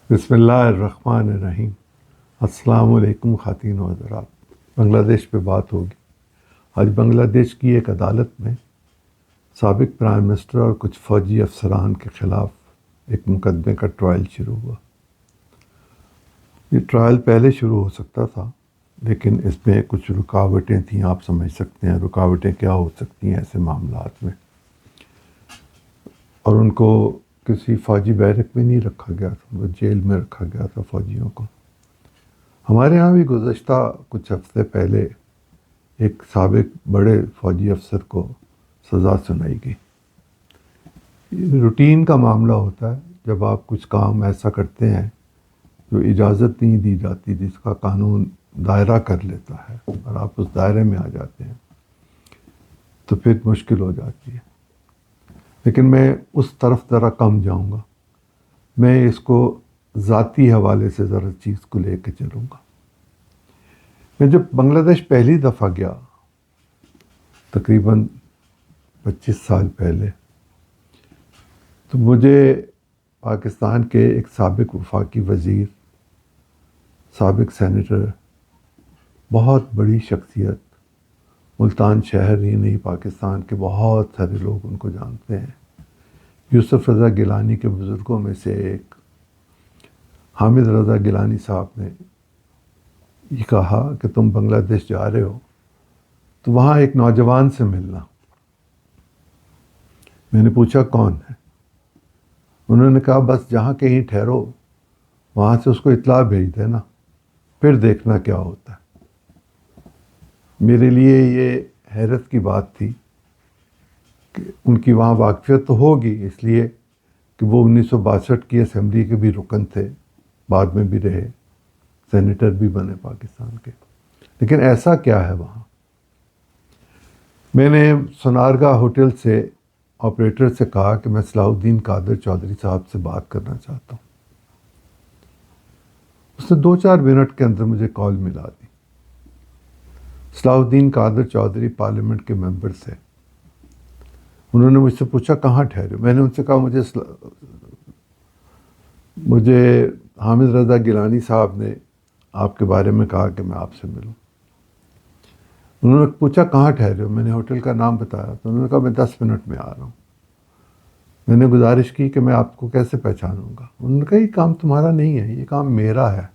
بسم اللہ الرحمن الرحیم۔ السلام علیکم خواتین و حضرات، بنگلہ دیش پہ بات ہوگی۔ آج بنگلہ دیش کی ایک عدالت میں سابق پرائم منسٹر اور کچھ فوجی افسران کے خلاف ایک مقدمے کا ٹرائل شروع ہوا۔ یہ ٹرائل پہلے شروع ہو سکتا تھا، لیکن اس میں کچھ رکاوٹیں تھیں۔ آپ سمجھ سکتے ہیں رکاوٹیں کیا ہو سکتی ہیں ایسے معاملات میں۔ اور ان کو کسی فوجی بیرک میں نہیں رکھا گیا تھا، وہ جیل میں رکھا گیا تھا فوجیوں کو۔ ہمارے ہاں بھی گزشتہ کچھ ہفتے پہلے ایک سابق بڑے فوجی افسر کو سزا سنائی گئی۔ یہ روٹین کا معاملہ ہوتا ہے جب آپ کچھ کام ایسا کرتے ہیں جو اجازت نہیں دی جاتی، جس کا قانون دائرہ کر لیتا ہے، اور آپ اس دائرے میں آ جاتے ہیں تو پھر مشکل ہو جاتی ہے۔ لیکن میں اس طرف ذرا کم جاؤں گا، میں اس کو ذاتی حوالے سے ذرا چیز کو لے کے چلوں گا۔ میں جب بنگلہ دیش پہلی دفعہ گیا تقریباً 25 سال پہلے، تو مجھے پاکستان کے ایک سابق وفاقی وزیر، سابق سینیٹر، بہت بڑی شخصیت، ملتان شہر ہی نہیں پاکستان کے بہت سارے لوگ ان کو جانتے ہیں، یوسف رضا گیلانی کے بزرگوں میں سے ایک حامد رضا گیلانی صاحب نے یہ کہا کہ تم بنگلہ دیش جا رہے ہو تو وہاں ایک نوجوان سے ملنا۔ میں نے پوچھا کون ہے؟ انہوں نے کہا بس جہاں کہیں ٹھہرو وہاں سے اس کو اطلاع بھیج دینا، پھر دیکھنا کیا ہوتا ہے۔ میرے لیے یہ حیرت کی بات تھی کہ ان کی وہاں واقفیت تو ہوگی، اس لیے کہ وہ 1962 کی اسمبلی کے بھی رکن تھے، بعد میں بھی رہے، سینیٹر بھی بنے پاکستان کے۔ لیکن ایسا کیا ہے وہاں؟ میں نے سنارگاہ ہوٹل سے آپریٹر سے کہا کہ میں صلاح الدین قادر چودھری صاحب سے بات کرنا چاہتا ہوں۔ اس نے 2-4 منٹ کے اندر مجھے کال ملا دی۔ صلاح الدین قادر چودھری پارلیمنٹ کے ممبر سے، انہوں نے مجھ سے پوچھا کہاں ٹھہرے؟ میں نے ان سے کہا مجھے حامد رضا گیلانی صاحب نے آپ کے بارے میں کہا کہ میں آپ سے ملوں۔ انہوں نے پوچھا کہاں ٹھہرے ہو؟ میں نے ہوٹل کا نام بتایا تو انہوں نے کہا میں 10 منٹ میں آ رہا ہوں۔ میں نے گزارش کی کہ میں آپ کو کیسے پہچانوں گا؟ انہوں نے کہا یہ کام تمہارا نہیں ہے، یہ کام میرا ہے،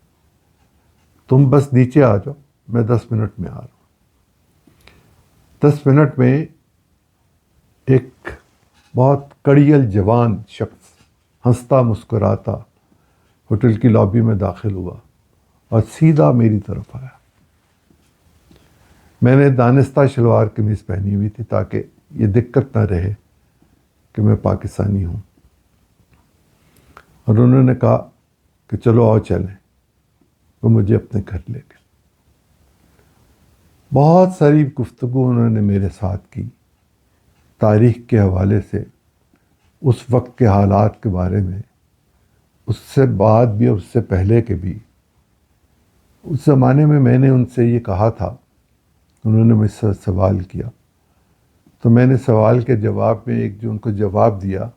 تم بس نیچے آ جاؤ، میں 10 منٹ میں آ رہا ہوں۔ 10 منٹ میں ایک بہت کڑیل جوان شخص ہنستا مسکراتا ہوٹل کی لابی میں داخل ہوا اور سیدھا میری طرف آیا۔ میں نے دانستہ شلوار قمیض پہنی ہوئی تھی تاکہ یہ دقت نہ رہے کہ میں پاکستانی ہوں، اور انہوں نے کہا کہ چلو آؤ چلیں۔ وہ مجھے اپنے گھر لے گئے۔ بہت ساری گفتگو انہوں نے میرے ساتھ کی، تاریخ کے حوالے سے، اس وقت کے حالات کے بارے میں، اس سے بعد بھی اور اس سے پہلے کے بھی۔ اس زمانے میں نے ان سے یہ کہا تھا، انہوں نے مجھ سے سوال کیا تو میں نے سوال کے جواب میں ایک جو ان کو جواب دیا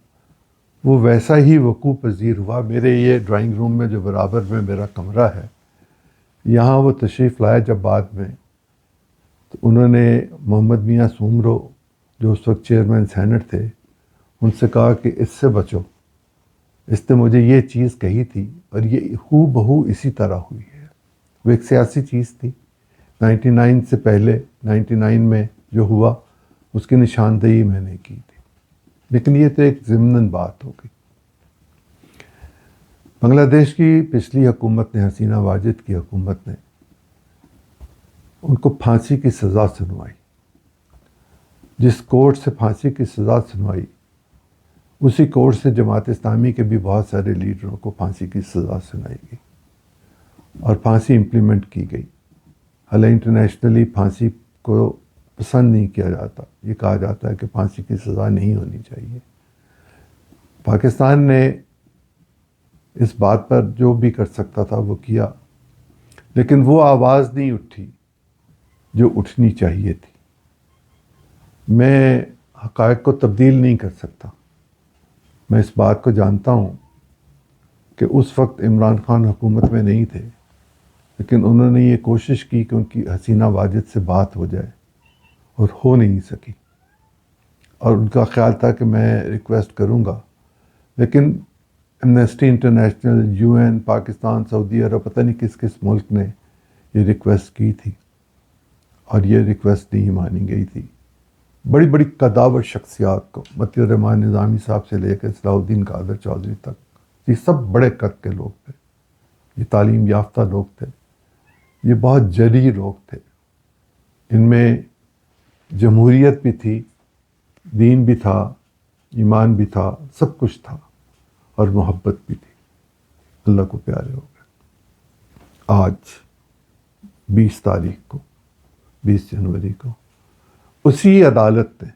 وہ ویسا ہی وقوع پذیر ہوا۔ میرے یہ ڈرائنگ روم میں جو برابر میں میرا کمرہ ہے، یہاں وہ تشریف لائے جب بعد میں، تو انہوں نے محمد میاں سومرو جو اس وقت چیئرمین سینٹ تھے، ان سے کہا کہ اس سے بچو، اس نے مجھے یہ چیز کہی تھی اور یہ ہو بہو اسی طرح ہوئی ہے۔ وہ ایک سیاسی چیز تھی، 99 سے پہلے 99 میں جو ہوا اس کی نشاندہی میں نے کی تھی، لیکن یہ تو ایک ضمناً بات ہو گئی۔ بنگلہ دیش کی پچھلی حکومت نے، حسینہ واجد کی حکومت نے، ان کو پھانسی کی سزا سنوائی۔ جس کورٹ سے پھانسی کی سزا سنوائی، اسی کورٹ سے جماعت اسلامی کے بھی بہت سارے لیڈروں کو پھانسی کی سزا سنائی گئی اور پھانسی امپلیمنٹ کی گئی۔ حالانکہ انٹرنیشنلی پھانسی کو پسند نہیں کیا جاتا، یہ کہا جاتا ہے کہ پھانسی کی سزا نہیں ہونی چاہیے۔ پاکستان نے اس بات پر جو بھی کر سکتا تھا وہ کیا، لیکن وہ آواز نہیں اٹھی جو اٹھنی چاہیے تھی۔ میں حقائق کو تبدیل نہیں کر سکتا، میں اس بات کو جانتا ہوں کہ اس وقت عمران خان حکومت میں نہیں تھے، لیکن انہوں نے یہ کوشش کی کہ ان کی حسینہ واجد سے بات ہو جائے، اور ہو نہیں سکی، اور ان کا خیال تھا کہ میں ریکویسٹ کروں گا، لیکن ایمنسٹی انٹرنیشنل، یو این، پاکستان، سعودی عرب، پتہ نہیں کس کس ملک نے یہ ریکویسٹ کی تھی، اور یہ ریکویسٹ نہیں مانی گئی تھی۔ بڑی بڑی قداور شخصیات کو، متی الرحمان نظامی صاحب سے لے کے صلاح الدین قادر چودھری تک، یہ سب بڑے قد کے لوگ تھے، یہ تعلیم یافتہ لوگ تھے، یہ بہت جری لوگ تھے، ان میں جمہوریت بھی تھی، دین بھی تھا، ایمان بھی تھا، سب کچھ تھا، اور محبت بھی تھی، اللہ کو پیارے ہو گئے۔ آج 20 تاریخ کو، 20 جنوری کو، اسی عدالت نے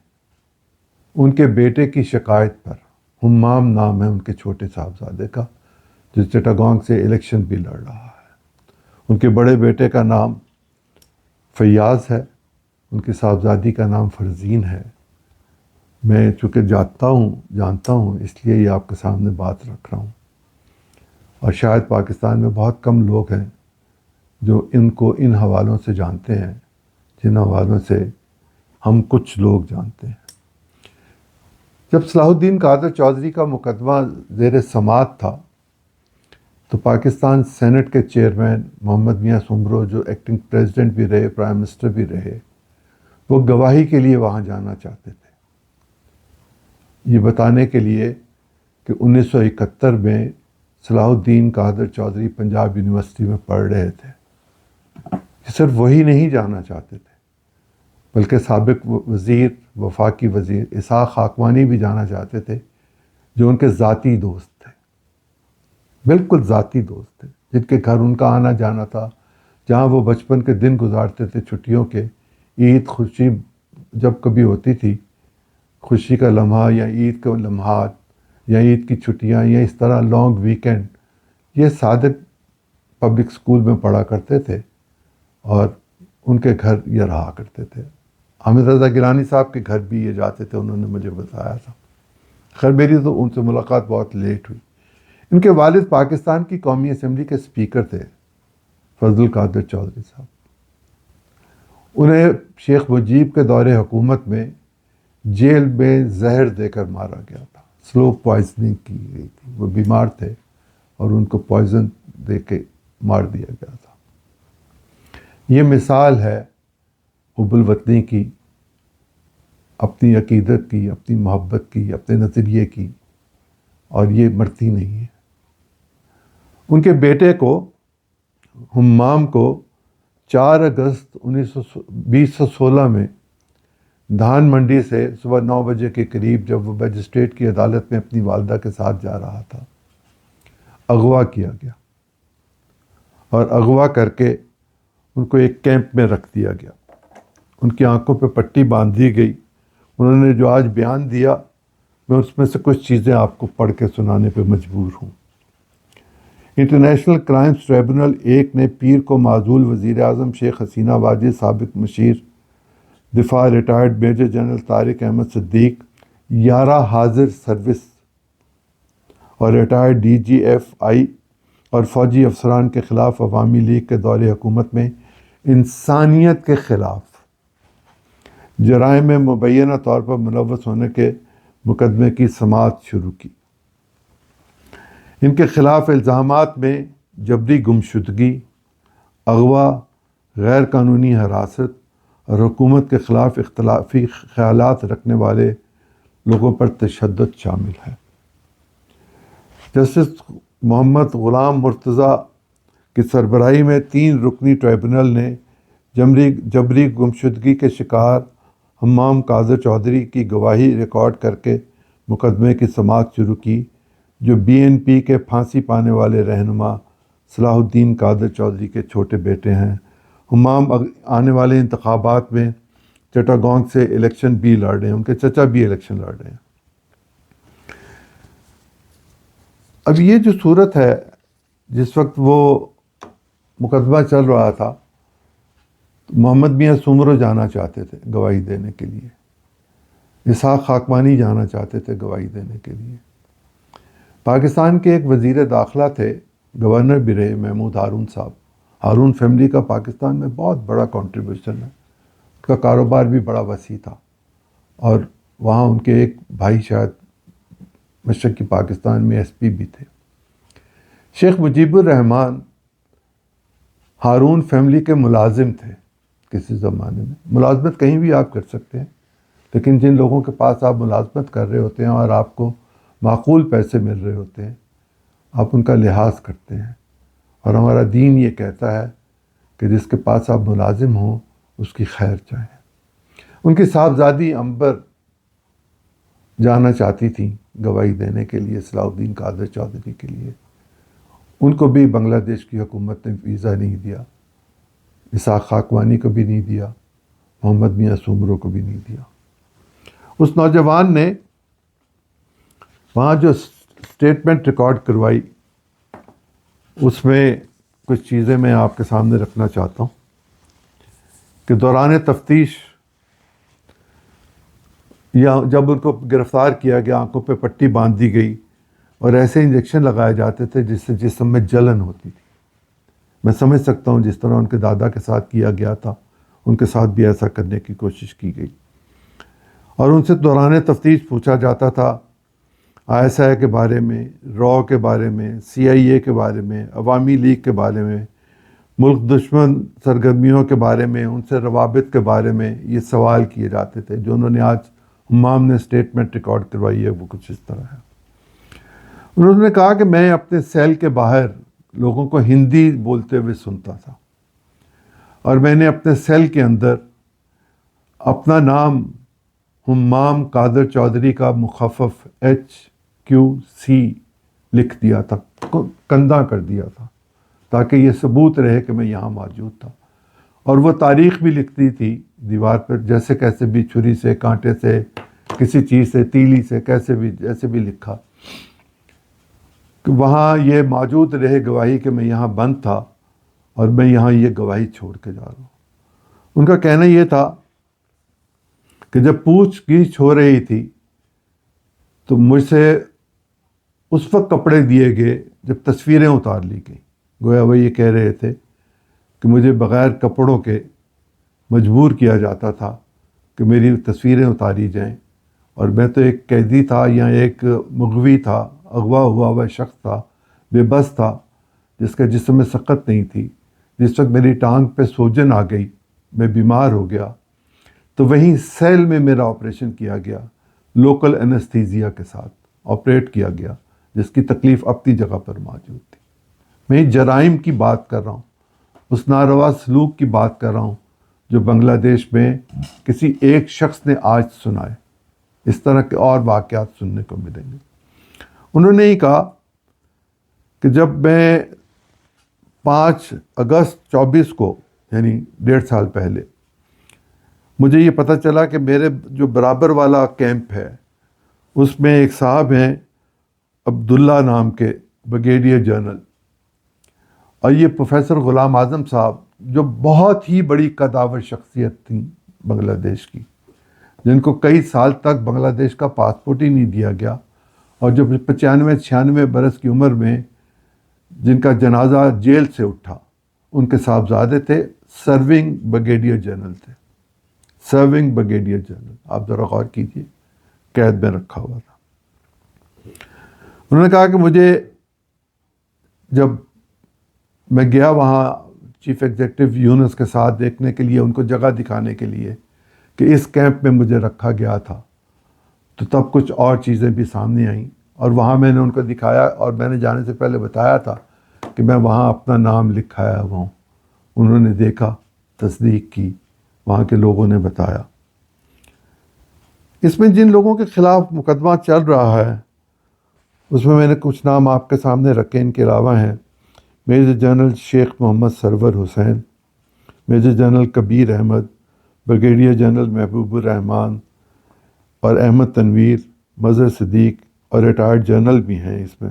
ان کے بیٹے کی شکایت پر، ہمام نام ہے ان کے چھوٹے صاحبزادے کا، جو چٹاگانگ سے الیکشن بھی لڑ رہا ہے، ان کے بڑے بیٹے کا نام فیاض ہے، ان کی صاحبزادی کا نام فرزین ہے۔ میں چونکہ جانتا ہوں، اس لیے یہ آپ کے سامنے بات رکھ رہا ہوں، اور شاید پاکستان میں بہت کم لوگ ہیں جو ان کو ان حوالوں سے جانتے ہیں، جن حوالوں سے ہم کچھ لوگ جانتے ہیں۔ جب صلاح الدین قادر چودھری کا مقدمہ زیر سماعت تھا تو پاکستان سینٹ کے چیئرمین محمد میاں سمرو، جو ایکٹنگ پریزیڈنٹ بھی رہے، پرائم منسٹر بھی رہے، وہ گواہی کے لیے وہاں جانا چاہتے تھے، یہ بتانے کے لیے کہ 1971 میں صلاح الدین قادر چودھری پنجاب یونیورسٹی میں پڑھ رہے تھے۔ صرف وہی نہیں جانا چاہتے تھے، بلکہ سابق وزیر، وفاقی وزیر اسحاق خاقوانی بھی جانا چاہتے تھے، جو ان کے ذاتی دوست تھے، بالکل ذاتی دوست تھے، جن کے گھر ان کا آنا جانا تھا، جہاں وہ بچپن کے دن گزارتے تھے، چھٹیوں کے، عید، خوشی جب کبھی ہوتی تھی، خوشی کا لمحہ یا عید کے لمحات یا عید کی چھٹیاں یا اس طرح لانگ ویکینڈ، یہ صادق پبلک اسکول میں پڑھا کرتے تھے، اور ان کے گھر یہ رہا کرتے تھے۔ حامد رضا گیلانی صاحب کے گھر بھی یہ جاتے تھے، انہوں نے مجھے بتایا تھا۔ خیر میری تو ان سے ملاقات بہت لیٹ ہوئی۔ ان کے والد پاکستان کی قومی اسمبلی کے اسپیکر تھے، فضل قادر چودھری صاحب۔ انہیں شیخ مجیب کے دور حکومت میں جیل میں زہر دے کر مارا گیا تھا، سلو پوائزننگ کی گئی تھی، وہ بیمار تھے اور ان کو پوائزن دے کے مار دیا گیا تھا۔ یہ مثال ہے حب الوطنی کی، اپنی عقیدت کی، اپنی محبت کی، اپنے نظریے کی، اور یہ مرتی نہیں ہے۔ ان کے بیٹے کو، ہمام کو، 4 اگست 2016 میں دھان منڈی سے صبح 9 بجے کے قریب، جب وہ مجسٹریٹ کی عدالت میں اپنی والدہ کے ساتھ جا رہا تھا، اغوا کیا گیا، اور اغوا کر کے ان کو ایک کیمپ میں رکھ دیا گیا۔ ان کی آنکھوں پہ پٹی باندھ دی گئی۔ انہوں نے جو آج بیان دیا، میں اس میں سے کچھ چیزیں آپ کو پڑھ کے سنانے پہ مجبور ہوں۔ انٹرنیشنل کرائمز ٹریبونل 1 نے پیر کو معزول وزیر اعظم شیخ حسینہ واجد، سابق مشیر دفاع retired major general Tariq Ahmed Siddique, 11 حاضر سروس اور retired D G F I اور فوجی افسران کے خلاف عوامی لیگ کے دور حکومت میں انسانیت کے خلاف جرائم میں مبینہ طور پر ملوث ہونے کے مقدمے کی سماعت شروع کی۔ ان کے خلاف الزامات میں جبری گمشدگی، اغوا، غیر قانونی حراست اور حکومت کے خلاف اختلافی خیالات رکھنے والے لوگوں پر تشدد شامل ہے۔ جسٹس محمد غلام مرتضیٰ کی سربراہی میں 3 رکنی ٹریبونل نے جبری گمشدگی کے شکار ہمام قادر چودھری کی گواہی ریکارڈ کر کے مقدمے کی سماعت شروع کی، جو بی این پی کے پھانسی پانے والے رہنما صلاح الدین قادر چودھری کے چھوٹے بیٹے ہیں۔ ہمام آنے والے انتخابات میں چٹاگانگ سے الیکشن بھی لڑ رہے ہیں، ان کے چچا بھی الیکشن لڑ رہے ہیں۔ اب یہ جو صورت ہے، جس وقت وہ مقدمہ چل رہا تھا، محمد میاں سمرو جانا چاہتے تھے گواہی دینے کے لیے، اسحاق خاقوانی جانا چاہتے تھے گواہی دینے کے لیے، پاکستان کے ایک وزیر داخلہ تھے، گورنر بھی رہے، محمود ہارون صاحب۔ ہارون فیملی کا پاکستان میں بہت بڑا کنٹریبیوشن ہے، اس کا کاروبار بھی بڑا وسیع تھا، اور وہاں ان کے ایک بھائی شاید مشرقی پاکستان میں ایس پی بھی تھے۔ شیخ مجیب الرحمان ہارون فیملی کے ملازم تھے کسی زمانے میں۔ ملازمت کہیں بھی آپ کر سکتے ہیں، لیکن جن لوگوں کے پاس آپ ملازمت کر رہے ہوتے ہیں اور آپ کو معقول پیسے مل رہے ہوتے ہیں، آپ ان کا لحاظ کرتے ہیں، اور ہمارا دین یہ کہتا ہے کہ جس کے پاس آپ ملازم ہوں اس کی خیر چاہیں۔ ان کی صاحبزادی عنبر جانا چاہتی تھیں گواہی دینے کے لیے صلاح الدین قادر چودھری کے لیے، ان کو بھی بنگلہ دیش کی حکومت نے ویزا نہیں دیا، اسحاق خاکوانی کو بھی نہیں دیا، محمد میاں سومرو کو بھی نہیں دیا۔ اس نوجوان نے وہاں جو اسٹیٹمنٹ ریکارڈ کروائی، اس میں کچھ چیزیں میں آپ کے سامنے رکھنا چاہتا ہوں کہ دوران تفتیش یا جب ان کو گرفتار کیا گیا، آنکھوں پہ پٹی باندھ دی گئی اور ایسے انجیکشن لگائے جاتے تھے جس سے جسم میں جلن ہوتی تھی۔ میں سمجھ سکتا ہوں جس طرح ان کے دادا کے ساتھ کیا گیا تھا، ان کے ساتھ بھی ایسا کرنے کی کوشش کی گئی، اور ان سے دوران تفتیش پوچھا جاتا تھا ISI کے بارے میں، رو کے بارے میں، CIA کے بارے میں، عوامی لیگ کے بارے میں، ملک دشمن سرگرمیوں کے بارے میں، ان سے روابط کے بارے میں یہ سوال کیے جاتے تھے۔ جو انہوں نے آج ہمام نے اسٹیٹمنٹ ریکارڈ کروائی ہے وہ کچھ اس طرح ہے۔ انہوں نے کہا کہ میں اپنے سیل کے باہر لوگوں کو ہندی بولتے ہوئے سنتا تھا، اور میں نے اپنے سیل کے اندر اپنا نام ہمام قادر چودھری کا مخفف HQC لکھ دیا تھا، کندہ کر دیا تھا، تاکہ یہ ثبوت رہے کہ میں یہاں موجود تھا۔ اور وہ تاریخ بھی لکھتی تھی دیوار پر، جیسے کیسے بھی، چھری سے، کانٹے سے، کسی چیز سے، تیلی سے، کیسے بھی، جیسے بھی لکھا کہ وہاں یہ موجود رہے گواہی کہ میں یہاں بند تھا اور میں یہاں یہ گواہی چھوڑ کے جا رہا ہوں۔ ان کا کہنا یہ تھا کہ جب پوچھ گچھ ہو رہی تھی تو مجھ سے اس وقت کپڑے دیے گئے جب تصویریں اتار لی گئیں۔ گویا وہ یہ کہہ رہے تھے کہ مجھے بغیر کپڑوں کے مجبور کیا جاتا تھا کہ میری تصویریں اتاری جائیں، اور میں تو ایک قیدی تھا یا ایک مغوی تھا، اغوا ہوا شخص تھا، بے بس تھا، جس کا جسم میں سقط نہیں تھی۔ جس وقت میری ٹانگ پہ سوجن آ گئی، میں بیمار ہو گیا، تو وہیں سیل میں میرا آپریشن کیا گیا، لوکل انستھیزیا کے ساتھ آپریٹ کیا گیا، جس کی تکلیف اپنی جگہ پر موجود تھی۔ میں جرائم کی بات کر رہا ہوں، اس ناروا سلوک کی بات کر رہا ہوں جو بنگلہ دیش میں کسی ایک شخص نے آج سنائے۔ اس طرح کے اور واقعات سننے کو ملیں گے۔ انہوں نے ہی کہا کہ جب میں 5 اگست 24 کو، یعنی 1.5 سال پہلے، مجھے یہ پتہ چلا کہ میرے جو برابر والا کیمپ ہے اس میں ایک صاحب ہیں عبداللہ نام کے، بریگیڈیئر جنرل، اور یہ پروفیسر غلام اعظم صاحب جو بہت ہی بڑی قداور شخصیت تھیں بنگلہ دیش کی، جن کو کئی سال تک بنگلہ دیش کا پاسپورٹ ہی نہیں دیا گیا، اور جو 95-96 برس کی عمر میں جن کا جنازہ جیل سے اٹھا، ان کے صاحبزادے تھے، سرونگ بریگیڈیئر جنرل تھے، سرونگ بریگیڈیئر جنرل۔ آپ ذرا غور کیجیے، قید میں رکھا ہوا تھا۔ انہوں نے کہا کہ مجھے جب میں گیا وہاں چیف ایگزیکٹو یونس کے ساتھ دیکھنے کے لیے، ان کو جگہ دکھانے کے لیے کہ اس کیمپ میں مجھے رکھا گیا تھا، تو تب کچھ اور چیزیں بھی سامنے آئیں، اور وہاں میں نے ان کو دکھایا، اور میں نے جانے سے پہلے بتایا تھا کہ میں وہاں اپنا نام لکھایا ہوا ہوں۔ انہوں نے دیکھا، تصدیق کی، وہاں کے لوگوں نے بتایا۔ اس میں جن لوگوں کے خلاف مقدمہ چل رہا ہے اس میں نے کچھ نام آپ کے سامنے رکھے، ان کے علاوہ ہیں میجر جنرل شیخ محمد سرور حسین، میجر جنرل کبیر احمد، بریگیڈیئر جنرل محبوب الرحمان اور احمد تنویر، مظہر صدیق، اور ریٹائرڈ جنرل بھی ہیں اس میں۔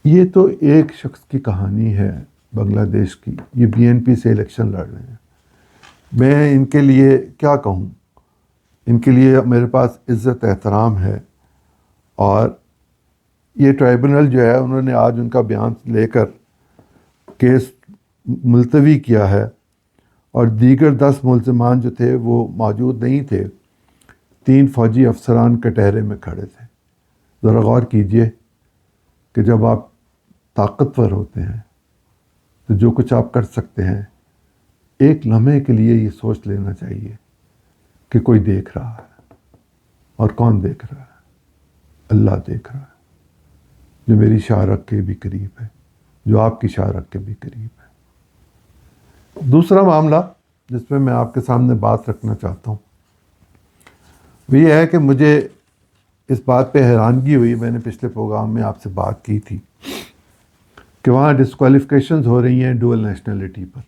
یہ تو ایک شخص کی کہانی ہے بنگلہ دیش کی، یہ BNP سے الیکشن لڑ رہے ہیں۔ میں ان کے لیے کیا کہوں، ان کے لیے میرے پاس عزت احترام ہے، اور یہ ٹرائبونل جو ہے انہوں نے آج ان کا بیان لے کر کیس ملتوی کیا ہے، اور دیگر 10 ملزمان جو تھے وہ موجود نہیں تھے، 3 فوجی افسران کٹہرے میں کھڑے تھے۔ ذرا غور کیجئے کہ جب آپ طاقتور ہوتے ہیں تو جو کچھ آپ کر سکتے ہیں، ایک لمحے کے لیے یہ سوچ لینا چاہیے کہ کوئی دیکھ رہا ہے، اور کون دیکھ رہا ہے؟ اللہ دیکھ رہا ہے، جو میری شارک کے بھی قریب ہے، جو آپ کی شارک کے بھی قریب ہے۔ دوسرا معاملہ جس میں میں آپ کے سامنے بات رکھنا چاہتا ہوں وہ یہ ہے کہ مجھے اس بات پہ حیرانگی ہوئی، میں نے پچھلے پروگرام میں آپ سے بات کی تھی کہ وہاں ڈسکوالیفیکیشنز ہو رہی ہیں ڈوئل نیشنلٹی پر۔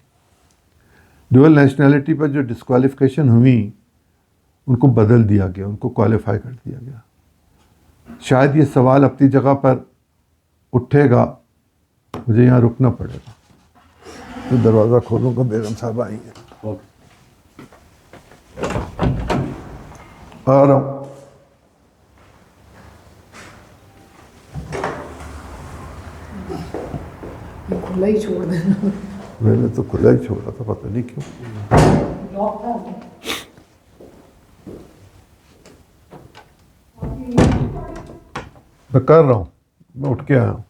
ڈوئل نیشنلٹی پر جو ڈسکوالیفیکیشن ہوئی ان کو بدل دیا گیا، ان کو کوالیفائی کر دیا گیا۔ شاید یہ سوال اپنی جگہ پر اٹھے گا، مجھے یہاں رکنا پڑے گا، تو دروازہ کھولوں گا، بیگم صاحب آئی ہیں، آ رہا ہوں۔ کھلا ہی چھوڑ دینا، میں نے تو کھلا ہی چھوڑا تھا، پتہ نہیں کیوں۔ لاک تھا۔ میں کر رہا ہوں، میں اٹھ کے آیا ہوں۔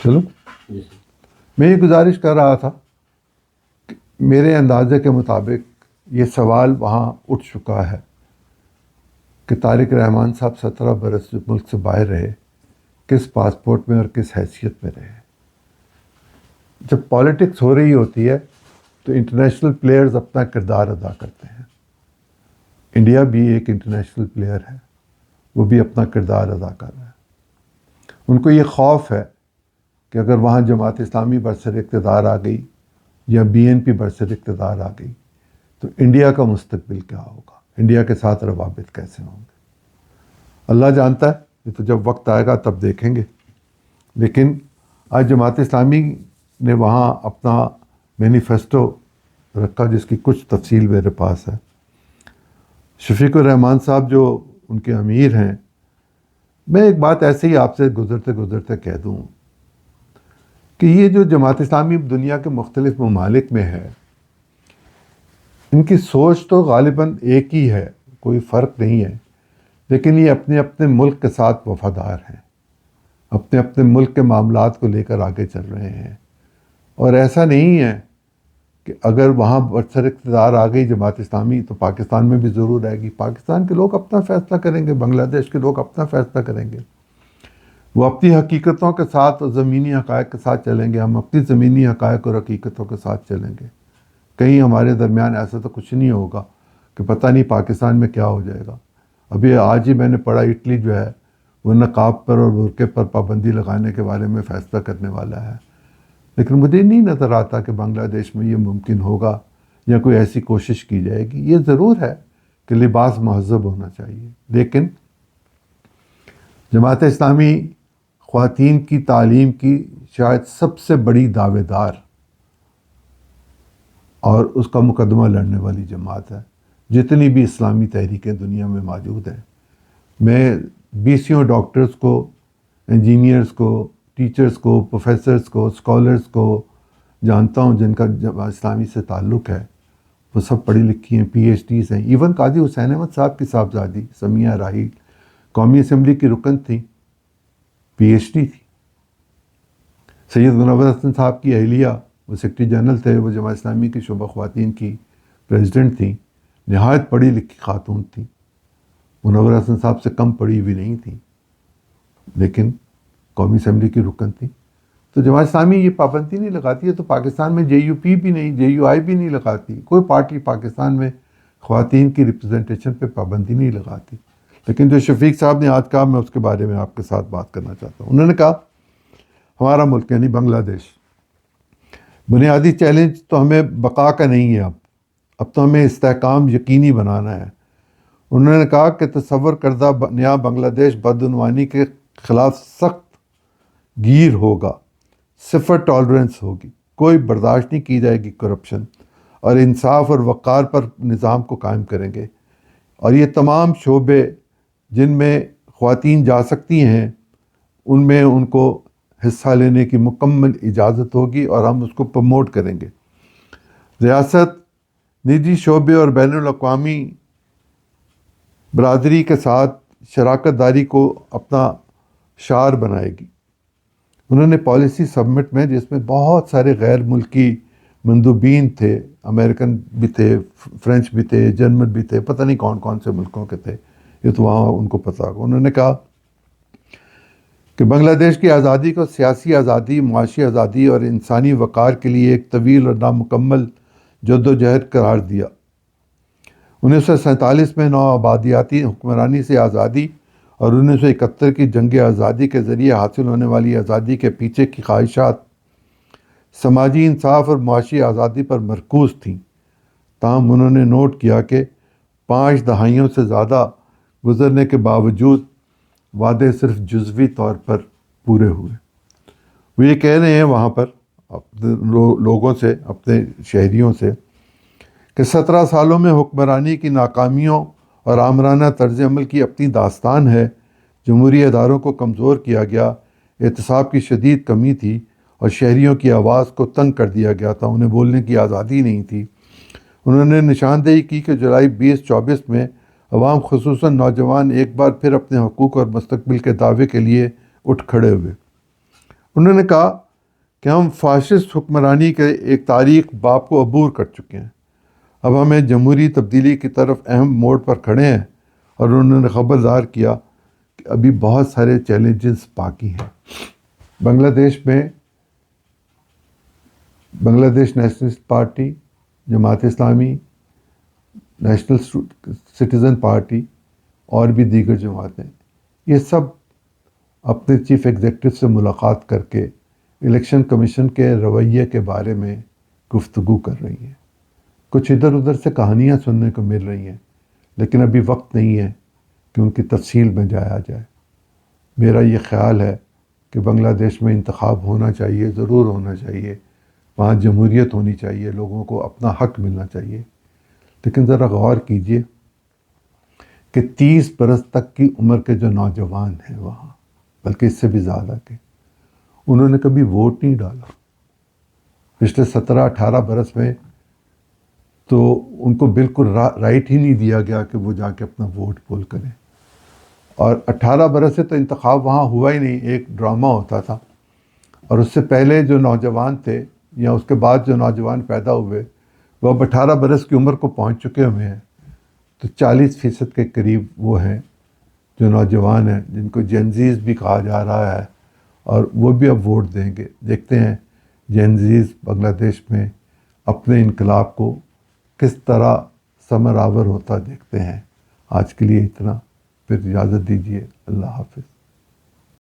چلو، میں یہ گزارش کر رہا تھا کہ میرے اندازے کے مطابق یہ سوال وہاں اٹھ چکا ہے کہ طارق رحمان صاحب 17 برس جو ملک سے باہر رہے، کس پاسپورٹ میں اور کس حیثیت میں رہے۔ جب پالیٹکس ہو رہی ہوتی ہے تو انٹرنیشنل پلیئرز اپنا کردار ادا کرتے ہیں۔ انڈیا بھی ایک انٹرنیشنل پلیئر ہے، وہ بھی اپنا کردار ادا کر رہا ہے۔ ان کو یہ خوف ہے کہ اگر وہاں جماعت اسلامی برسر اقتدار آ گئی یا BNP برسر اقتدار آ گئی تو انڈیا کا مستقبل کیا ہوگا، انڈیا کے ساتھ روابط کیسے ہوں گے۔ اللہ جانتا ہے، یہ تو جب وقت آئے گا تب دیکھیں گے۔ لیکن آج جماعت اسلامی نے وہاں اپنا مینیفیسٹو رکھا جس کی کچھ تفصیل میرے پاس ہے۔ شفیق الرحمان صاحب جو ان کے امیر ہیں، میں ایک بات ایسے ہی آپ سے گزرتے گزرتے کہہ دوں کہ یہ جو جماعت اسلامی دنیا کے مختلف ممالک میں ہے، ان کی سوچ تو غالباً ایک ہی ہے، کوئی فرق نہیں ہے، لیکن یہ اپنے اپنے ملک کے ساتھ وفادار ہیں، اپنے اپنے ملک کے معاملات کو لے کر آگے چل رہے ہیں۔ اور ایسا نہیں ہے کہ اگر وہاں برسر اقتدار آ گئی جماعت اسلامی تو پاکستان میں بھی ضرور آئے گی۔ پاکستان کے لوگ اپنا فیصلہ کریں گے، بنگلہ دیش کے لوگ اپنا فیصلہ کریں گے، وہ اپنی حقیقتوں کے ساتھ اور زمینی حقائق کے ساتھ چلیں گے، ہم اپنی زمینی حقائق اور حقیقتوں کے ساتھ چلیں گے۔ کہیں ہمارے درمیان ایسا تو کچھ نہیں ہوگا کہ پتہ نہیں پاکستان میں کیا ہو جائے گا۔ ابھی آج ہی میں نے پڑھا اٹلی جو ہے وہ نقاب پر اور برقعے پر پابندی لگانے کے بارے میں فیصلہ کرنے والا ہے، لیکن مجھے نہیں نظر آتا کہ بنگلہ دیش میں یہ ممکن ہوگا یا کوئی ایسی کوشش کی جائے گی۔ یہ ضرور ہے کہ لباس مہذب ہونا چاہیے، لیکن جماعت اسلامی خواتین کی تعلیم کی شاید سب سے بڑی دعوے دار اور اس کا مقدمہ لڑنے والی جماعت ہے۔ جتنی بھی اسلامی تحریکیں دنیا میں موجود ہیں، میں 20 ڈاکٹرز کو، انجینئرز کو، ٹیچرز کو، پروفیسرز کو، اسکالرز کو جانتا ہوں جن کا جماعت اسلامی سے تعلق ہے۔ وہ سب پڑھی لکھی ہیں، PhDs ہیں۔ ایون قاضی حسین احمد صاحب کی صاحبزادی سمیہ راحیل قومی اسمبلی کی رکن تھیں، PhD تھی۔ سید منور حسن صاحب کی اہلیہ، وہ سیکرٹری جنرل تھے، وہ جماعت اسلامی کی شعبہ خواتین کی پریزیڈنٹ تھیں، نہایت پڑھی لکھی خاتون تھیں۔ منور حسن صاحب سے کم پڑھی ہوئی نہیں تھیں، لیکن قومی اسمبلی کی رکن تھیں۔ تو جماعت اسلامی یہ پابندی نہیں لگاتی ہے، تو پاکستان میں JUP بھی نہیں، JUI بھی نہیں لگاتی، کوئی پارٹی پاکستان میں خواتین کی ریپرزنٹیشن پہ پابندی نہیں لگاتی۔ لیکن جو شفیق صاحب نے آج کہا، میں اس کے بارے میں آپ کے ساتھ بات کرنا چاہتا ہوں۔ انہوں نے کہا ہمارا ملک یعنی بنگلہ دیش، بنیادی چیلنج تو ہمیں بقا کا نہیں ہے، اب تو ہمیں استحکام یقینی بنانا ہے۔ انہوں نے کہا کہ تصور کردہ نیا بنگلہ دیش بدعنوانی کے خلاف سخت گیر ہوگا، صفر ٹالرنس ہوگی، کوئی برداشت نہیں کی جائے گی کرپشن، اور انصاف اور وقار پر نظام کو قائم کریں گے، اور یہ تمام شعبے جن میں خواتین جا سکتی ہیں ان میں ان کو حصہ لینے کی مکمل اجازت ہوگی، اور ہم اس کو پروموٹ کریں گے۔ ریاست نجی شعبے اور بین الاقوامی برادری کے ساتھ شراکت داری کو اپنا شعار بنائے گی۔ انہوں نے پالیسی سبمٹ میں، جس میں بہت سارے غیر ملکی مندوبین تھے، امریکن بھی تھے، فرینچ بھی تھے، جرمن بھی تھے، پتہ نہیں کون کون سے ملکوں کے تھے، یہ تو وہاں ان کو پتہ ہوگا۔ انہوں نے کہا کہ بنگلہ دیش کی آزادی کو سیاسی آزادی، معاشی آزادی اور انسانی وقار کے لیے ایک طویل اور نامکمل جدوجہد قرار دیا۔ 1947 میں نو آبادیاتی حکمرانی سے آزادی اور 1971 کی جنگ آزادی کے ذریعے حاصل ہونے والی آزادی کے پیچھے کی خواہشات سماجی انصاف اور معاشی آزادی پر مرکوز تھیں، تاہم انہوں نے نوٹ کیا کہ 5 دہائیوں سے زیادہ گزرنے کے باوجود وعدے صرف جزوی طور پر پورے ہوئے۔ وہ یہ کہہ رہے ہیں وہاں پر اپنے لوگوں سے، اپنے شہریوں سے، کہ 17 سالوں میں حکمرانی کی ناکامیوں اور آمرانہ طرز عمل کی اپنی داستان ہے۔ جمہوری اداروں کو کمزور کیا گیا، احتساب کی شدید کمی تھی، اور شہریوں کی آواز کو تنگ کر دیا گیا تھا، انہیں بولنے کی آزادی نہیں تھی۔ انہوں نے نشاندہی کی کہ جولائی 2024 میں عوام خصوصاً نوجوان ایک بار پھر اپنے حقوق اور مستقبل کے دعوے کے لیے اٹھ کھڑے ہوئے۔ انہوں نے کہا کہ ہم فاشسٹ حکمرانی کے ایک تاریخ باب کو عبور کر چکے ہیں، اب ہمیں جمہوری تبدیلی کی طرف اہم موڑ پر کھڑے ہیں، اور انہوں نے خبردار کیا کہ ابھی بہت سارے چیلنجز باقی ہیں۔ بنگلہ دیش میں بنگلہ دیش nationalist party, Jamaat Islami, national citizen party اور بھی دیگر جماعتیں، یہ سب اپنے چیف ایگزیکٹو سے ملاقات کر کے الیکشن کمیشن کے رویے کے بارے میں گفتگو کر رہی ہیں۔ کچھ ادھر ادھر سے کہانیاں سننے کو مل رہی ہیں، لیکن ابھی وقت نہیں ہے کہ ان کی تفصیل میں جایا جائے۔ میرا یہ خیال ہے کہ بنگلہ دیش میں انتخاب ہونا چاہیے، ضرور ہونا چاہیے، وہاں جمہوریت ہونی چاہیے، لوگوں کو اپنا حق ملنا چاہیے، لیکن ذرا غور کیجئے کہ 30 برس تک کی عمر کے جو نوجوان ہیں وہاں، بلکہ اس سے بھی زیادہ کے، انہوں نے کبھی ووٹ نہیں ڈالا پچھلے 17-18 برس میں، تو ان کو بالکل رائٹ ہی نہیں دیا گیا کہ وہ جا کے اپنا ووٹ پول کریں۔ اور 18 برس سے تو انتخاب وہاں ہوا ہی نہیں، ایک ڈرامہ ہوتا تھا، اور اس سے پہلے جو نوجوان تھے یا اس کے بعد جو نوجوان پیدا ہوئے وہ اب 18 برس کی عمر کو پہنچ چکے ہوئے ہیں، تو 40% کے قریب وہ ہیں جو نوجوان ہیں، جن کو جینزیز بھی کہا جا رہا ہے، اور وہ بھی اب ووٹ دیں گے۔ دیکھتے ہیں جینزیز بنگلہ دیش میں اپنے انقلاب کو کس طرح ثمر آور ہوتا دیکھتے ہیں۔ آج کے لیے اتنا، پھر اجازت دیجیے، اللہ حافظ۔